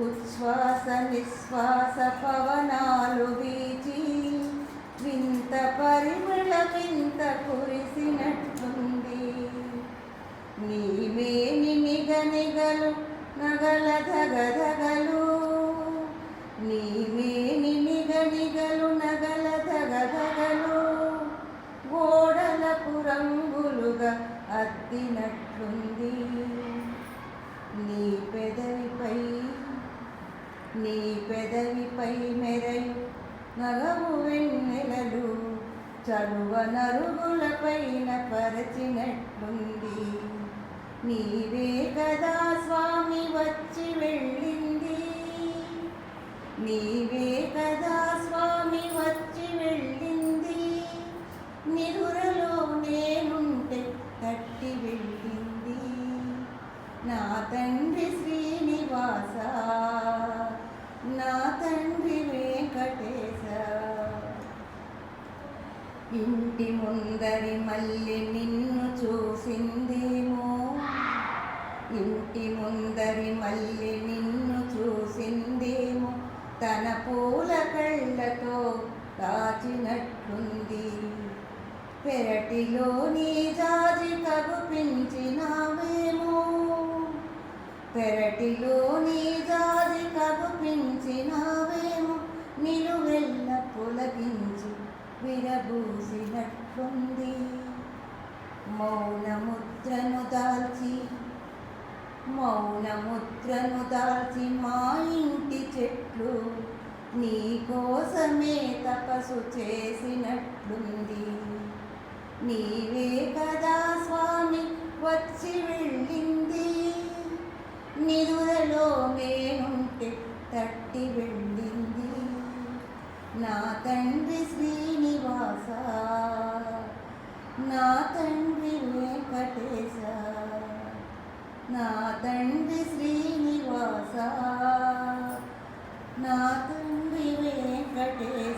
ఉచ్ఛ్వాస నిశ్వాస పవనాలు వీచి వింత పరిమళ వింత కురిసినట్టుంది. నీవేని నిగనిగలు నగల ధగధగలు, నీవేని నిగనిగలు నగల ధగధగలు, గోడలకు రంగులుగా అద్దినట్లుంది. నీ పెదవిపై మెరయు నగవు వెన్నెలలు చలువ నరుగులపైన పరచినట్లుంది. నీవే కదా స్వామి వచ్చి వెళ్ళింది, నీవే కదా స్వామి వచ్చి వెళ్ళింది, నిదురలో నేనుంటే తట్టి వెళ్ళింది. నా తండ్రి శ్రీనివాస, నా తండ్రి వెంకటేశ. ఇంటి ముందరి మళ్ళీ నిన్ను చూసిందేమో, ఇంటి ముందరి మళ్ళీ నిన్ను చూసిందేమో, తన పూల కళ్ళతో దాచినట్లుంది. పెరటిలో నీ జాజి కగుపించినావేమో, పెరటిలో నీ జాజి కగుపించినావేమో, నిలువెల్ల పులకించి విరబూసినట్లుంది. మౌనముద్రను దాల్చి మా ఇంటి చెట్లు నీ కోసమే తపస్సు చేసినట్లుంది. నీవే కదా స్వామి వచ్చి వెళ్ళింది, నిదురలో నేనుంటే తట్టి వెళ్ళింది. నా తండ్రి శ్రీనివాస, నా తండ్రి వెంకటేశ, నా తండ్రి శ్రీనివాస, నా తండ్రి వెంకటేశ.